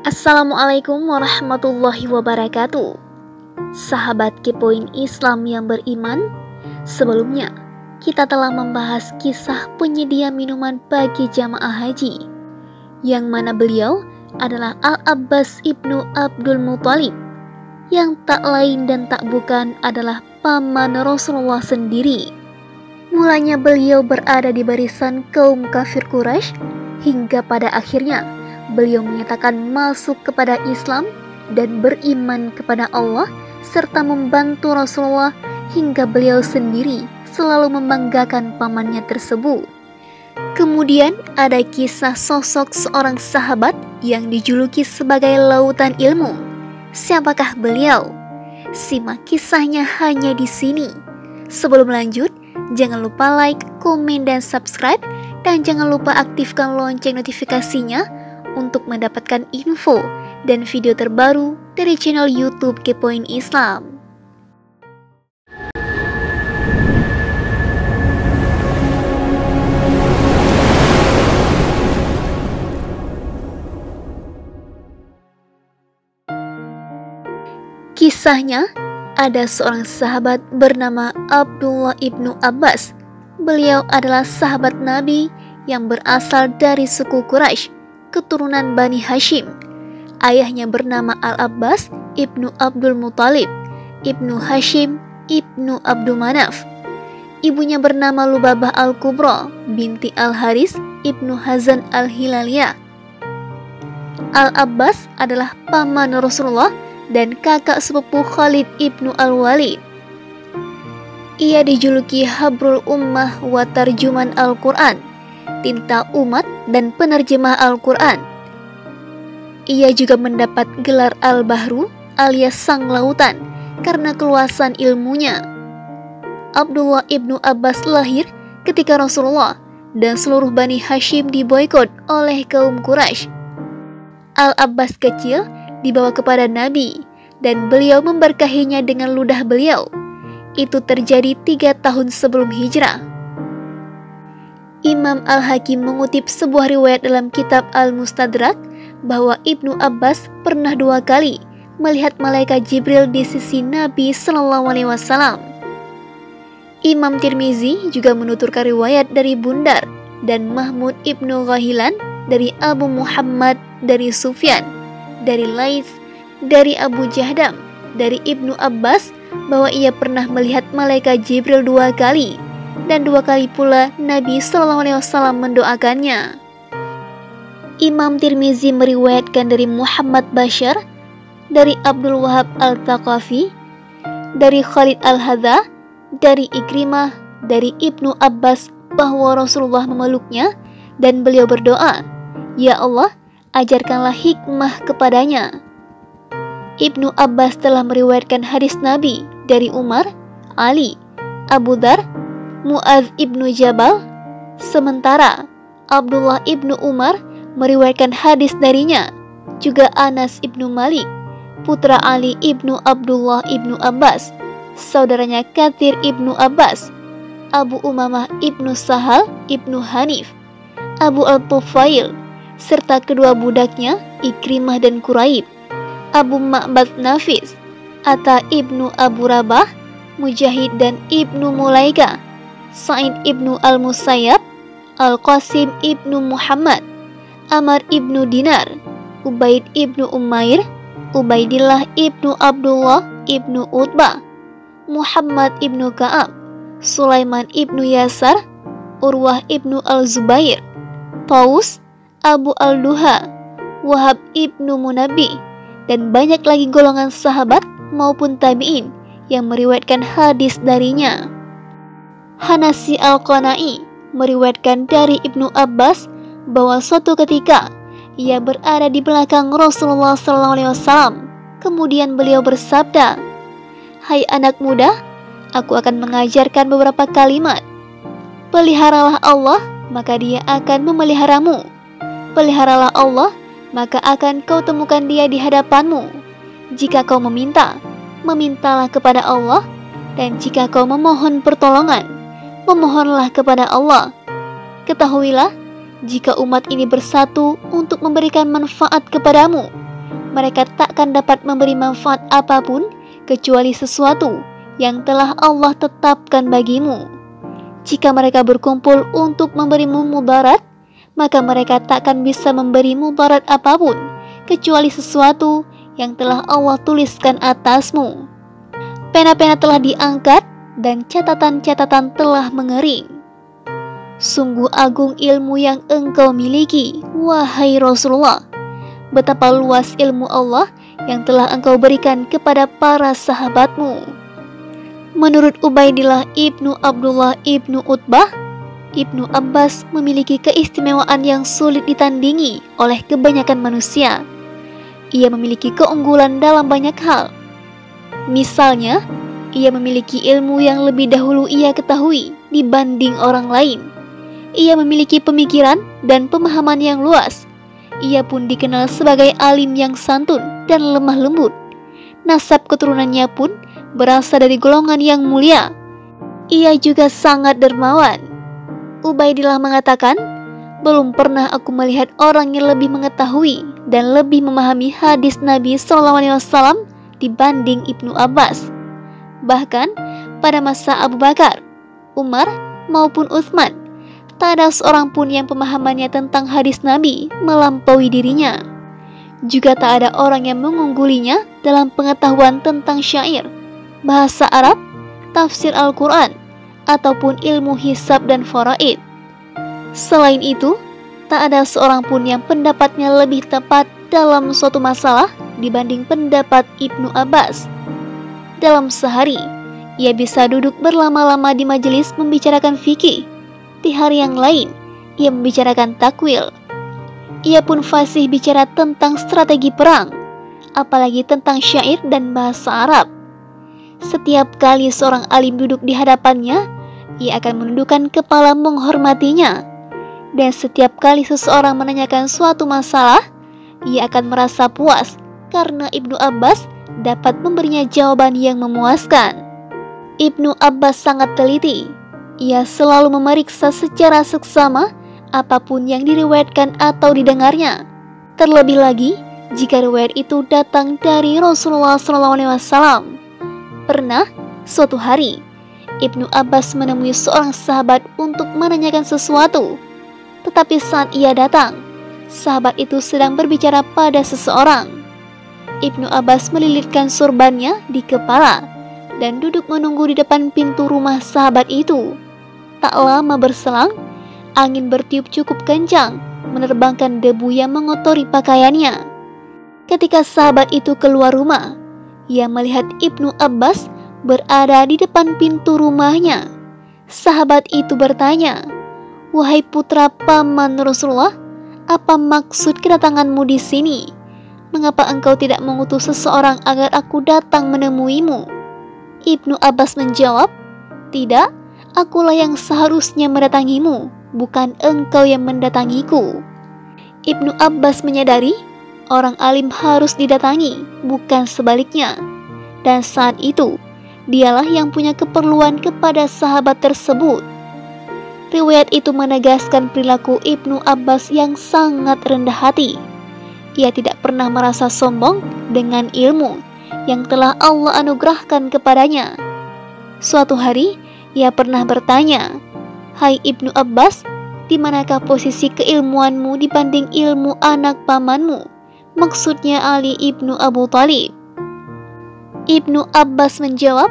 Assalamualaikum warahmatullahi wabarakatuh. Sahabat Kepoin Islam yang beriman, sebelumnya kita telah membahas kisah penyedia minuman bagi jamaah haji, yang mana beliau adalah Al-Abbas ibnu Abdul Muthalib, yang tak lain dan tak bukan adalah paman Rasulullah sendiri. Mulanya beliau berada di barisan kaum kafir Quraisy, hingga pada akhirnya beliau menyatakan masuk kepada Islam dan beriman kepada Allah serta membantu Rasulullah, hingga beliau sendiri selalu membanggakan pamannya tersebut. Kemudian ada kisah sosok seorang sahabat yang dijuluki sebagai lautan ilmu. Siapakah beliau? Simak kisahnya hanya di sini. Sebelum lanjut, jangan lupa like, komen, dan subscribe, dan jangan lupa aktifkan lonceng notifikasinya untuk mendapatkan info dan video terbaru dari channel YouTube Kepoin Islam. Kisahnya, ada seorang sahabat bernama Abdullah ibnu Abbas. Beliau adalah sahabat Nabi yang berasal dari suku Quraisy, keturunan Bani Hashim. Ayahnya bernama Al-Abbas ibnu Abdul Muthalib, ibnu Hashim, ibnu Abdul Manaf. Ibunya bernama Lubabah Al-Kubra binti Al-Haris ibnu Hazan Al-Hilaliyah. Al-Abbas adalah paman Rasulullah dan kakak sepupu Khalid ibnu Al-Walid. Ia dijuluki Habrul Ummah wa Tarjuman Al-Quran, tinta umat dan penerjemah Al-Quran. Ia juga mendapat gelar Al-Bahru alias Sang Lautan karena keluasan ilmunya. Abdullah ibnu Abbas lahir ketika Rasulullah dan seluruh Bani Hashim diboikot oleh kaum Quraisy. Al-Abbas kecil dibawa kepada Nabi dan beliau memberkahinya dengan ludah beliau. Itu terjadi 3 tahun sebelum hijrah. Imam Al-Hakim mengutip sebuah riwayat dalam kitab Al-Mustadrak bahwa Ibnu Abbas pernah 2 kali melihat malaikat Jibril di sisi Nabi SAW. Imam Tirmizi juga menuturkan riwayat dari Bundar dan Mahmud ibnu Ghahilan dari Abu Muhammad dari Sufyan, dari Laits, dari Abu Jahdam, dari Ibnu Abbas bahwa ia pernah melihat malaikat Jibril 2 kali. Dan 2 kali pula Nabi SAW mendoakannya. Imam Tirmizi meriwayatkan dari Muhammad Bashar, dari Abdul Wahab Al-Thaqafi, dari Khalid Al-Hadza, dari Ikrimah, dari Ibnu Abbas bahwa Rasulullah memeluknya dan beliau berdoa, "Ya Allah, ajarkanlah hikmah kepadanya." Ibnu Abbas telah meriwayatkan hadis Nabi dari Umar, Ali, Abu Dhar, Mu'adz ibnu Jabal, sementara Abdullah ibnu Umar meriwayatkan hadis darinya, juga Anas ibnu Malik, putra Ali ibnu Abdullah ibnu Abbas, saudaranya Katsir ibnu Abbas, Abu Umamah ibnu Sahal ibnu Hanif, Abu Al-Tufail, serta kedua budaknya Ikrimah dan Quraib, Abu Ma'bad Nafis, Atta ibnu Abu Rabah, Mujahid dan Ibnu Mulaika, Sa'id ibnu Al-Musayyab, Al-Qasim ibnu Muhammad, Amr ibnu Dinar, Ubaid ibnu Umair, Ubaidillah ibnu Abdullah ibnu Utbah, Muhammad ibnu Ka'ab, Sulaiman ibnu Yasar, Urwah ibnu Al-Zubair, Taus, Abu Al-Duha, Wahab ibnu Munabbi, dan banyak lagi golongan sahabat maupun tabi'in yang meriwayatkan hadis darinya. Hanasi Al-Qana'i meriwayatkan dari Ibnu Abbas bahwa suatu ketika ia berada di belakang Rasulullah SAW. Kemudian beliau bersabda, "Hai anak muda, aku akan mengajarkan beberapa kalimat. Peliharalah Allah, maka Dia akan memeliharamu. Peliharalah Allah, maka akan kau temukan Dia di hadapanmu. Jika kau meminta, memintalah kepada Allah, dan jika kau memohon pertolongan, memohonlah kepada Allah. Ketahuilah, jika umat ini bersatu untuk memberikan manfaat kepadamu, mereka takkan dapat memberi manfaat apapun kecuali sesuatu yang telah Allah tetapkan bagimu. Jika mereka berkumpul untuk memberimu mudarat, maka mereka takkan bisa memberi mudarat apapun kecuali sesuatu yang telah Allah tuliskan atasmu. Pena-pena telah diangkat dan catatan-catatan telah mengering. Sungguh agung ilmu yang engkau miliki, wahai Rasulullah. Betapa luas ilmu Allah yang telah engkau berikan kepada para sahabatmu. Menurut Ubaidillah ibnu Abdullah ibnu Utbah, Ibnu Abbas memiliki keistimewaan yang sulit ditandingi oleh kebanyakan manusia. Ia memiliki keunggulan dalam banyak hal. Misalnya, ia memiliki ilmu yang lebih dahulu ia ketahui dibanding orang lain. Ia memiliki pemikiran dan pemahaman yang luas. Ia pun dikenal sebagai alim yang santun dan lemah lembut. Nasab keturunannya pun berasal dari golongan yang mulia. Ia juga sangat dermawan. Ubaidillah mengatakan, belum pernah aku melihat orang yang lebih mengetahui dan lebih memahami hadis Nabi SAW dibanding Ibnu Abbas. Bahkan pada masa Abu Bakar, Umar maupun Utsman, tak ada seorang pun yang pemahamannya tentang hadis Nabi melampaui dirinya. Juga tak ada orang yang mengunggulinya dalam pengetahuan tentang syair, bahasa Arab, tafsir Al-Quran, ataupun ilmu hisab dan faraid. Selain itu, tak ada seorang pun yang pendapatnya lebih tepat dalam suatu masalah dibanding pendapat Ibnu Abbas. Dalam sehari, ia bisa duduk berlama-lama di majelis membicarakan fikih. Di hari yang lain, ia membicarakan takwil. Ia pun fasih bicara tentang strategi perang, apalagi tentang syair dan bahasa Arab. Setiap kali seorang alim duduk di hadapannya, ia akan menundukkan kepala menghormatinya. Dan setiap kali seseorang menanyakan suatu masalah, ia akan merasa puas karena Ibnu Abbas dapat memberinya jawaban yang memuaskan. Ibnu Abbas sangat teliti. Ia selalu memeriksa secara seksama apapun yang diriwayatkan atau didengarnya. Terlebih lagi jika riwayat itu datang dari Rasulullah SAW. Pernah suatu hari, Ibnu Abbas menemui seorang sahabat untuk menanyakan sesuatu. Tetapi saat ia datang, sahabat itu sedang berbicara pada seseorang. Ibnu Abbas melilitkan sorbannya di kepala dan duduk menunggu di depan pintu rumah sahabat itu. Tak lama berselang, angin bertiup cukup kencang, menerbangkan debu yang mengotori pakaiannya. Ketika sahabat itu keluar rumah, ia melihat Ibnu Abbas berada di depan pintu rumahnya. Sahabat itu bertanya, "Wahai putra paman Rasulullah, apa maksud kedatanganmu di sini? Mengapa engkau tidak mengutus seseorang agar aku datang menemuimu?" Ibnu Abbas menjawab, "Tidak, akulah yang seharusnya mendatangimu, bukan engkau yang mendatangiku." Ibnu Abbas menyadari orang alim harus didatangi, bukan sebaliknya. Dan saat itu, dialah yang punya keperluan kepada sahabat tersebut. Riwayat itu menegaskan perilaku Ibnu Abbas yang sangat rendah hati. Ia tidak pernah merasa sombong dengan ilmu yang telah Allah anugerahkan kepadanya. Suatu hari, ia pernah bertanya, "Hai Ibnu Abbas, di manakah posisi keilmuanmu dibanding ilmu anak pamanmu?" Maksudnya Ali ibnu Abu Thalib. Ibnu Abbas menjawab,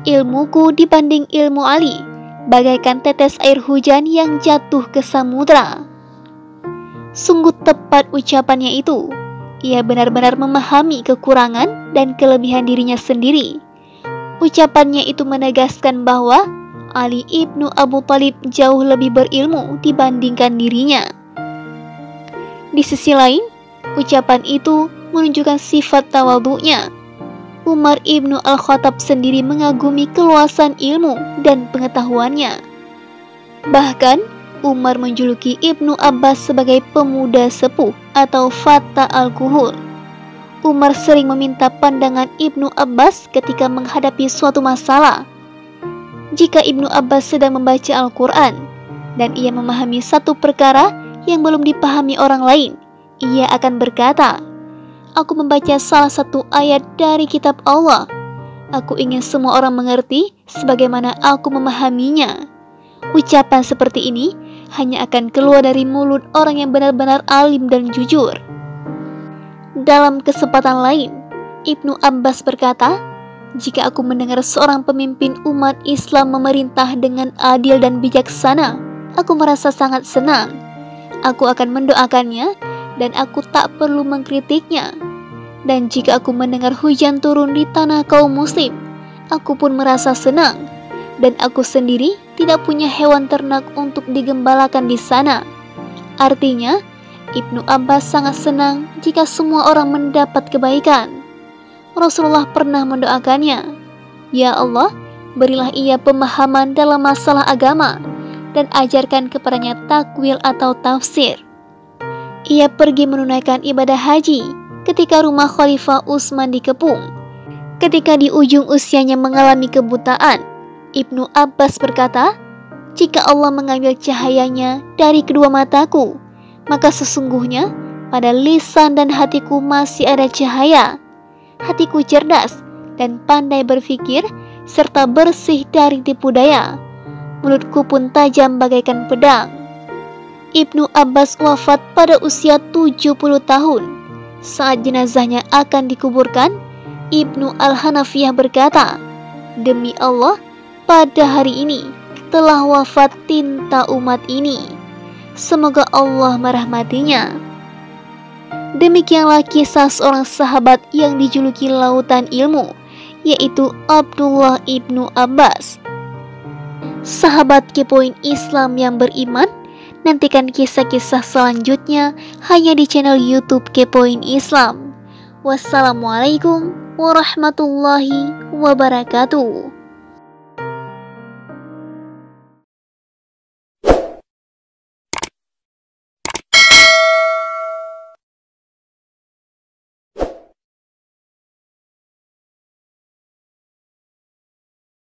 "Ilmuku dibanding ilmu Ali bagaikan tetes air hujan yang jatuh ke samudra." Sungguh tepat ucapannya itu. Ia benar-benar memahami kekurangan dan kelebihan dirinya sendiri. Ucapannya itu menegaskan bahwa Ali ibnu Abu Thalib jauh lebih berilmu dibandingkan dirinya. Di sisi lain, ucapan itu menunjukkan sifat tawadhu'nya. Umar ibnu Al-Khattab sendiri mengagumi keluasan ilmu dan pengetahuannya. Bahkan, Umar menjuluki Ibnu Abbas sebagai pemuda sepuh atau fata al-kuhul. Umar sering meminta pandangan Ibnu Abbas ketika menghadapi suatu masalah. Jika Ibnu Abbas sedang membaca Al-Quran dan ia memahami satu perkara yang belum dipahami orang lain, ia akan berkata, aku membaca salah satu ayat dari kitab Allah. Aku ingin semua orang mengerti sebagaimana aku memahaminya. Ucapan seperti ini hanya akan keluar dari mulut orang yang benar-benar alim dan jujur. Dalam kesempatan lain, Ibnu Abbas berkata, jika aku mendengar seorang pemimpin umat Islam memerintah dengan adil dan bijaksana, aku merasa sangat senang. Aku akan mendoakannya dan aku tak perlu mengkritiknya. Dan jika aku mendengar hujan turun di tanah kaum muslim, aku pun merasa senang. Dan aku sendiri tidak punya hewan ternak untuk digembalakan di sana. Artinya, Ibnu Abbas sangat senang jika semua orang mendapat kebaikan. Rasulullah pernah mendoakannya, "Ya Allah, berilah ia pemahaman dalam masalah agama dan ajarkan kepadanya takwil atau tafsir." Ia pergi menunaikan ibadah haji ketika rumah Khalifah Utsman dikepung. Ketika di ujung usianya mengalami kebutaan, Ibnu Abbas berkata, "Jika Allah mengambil cahayanya dari kedua mataku, maka sesungguhnya pada lisan dan hatiku masih ada cahaya. Hatiku cerdas dan pandai berfikir serta bersih dari tipu daya. Mulutku pun tajam bagaikan pedang." Ibnu Abbas wafat pada usia 70 tahun. Saat jenazahnya akan dikuburkan, Ibnu Al-Hanafiyah berkata, "Demi Allah, pada hari ini telah wafat tinta umat ini. Semoga Allah merahmatinya." Demikianlah kisah seorang sahabat yang dijuluki lautan ilmu, yaitu Abdullah ibnu Abbas. Sahabat Kepoin Islam yang beriman, nantikan kisah-kisah selanjutnya hanya di channel YouTube Kepoin Islam. Wassalamualaikum warahmatullahi wabarakatuh.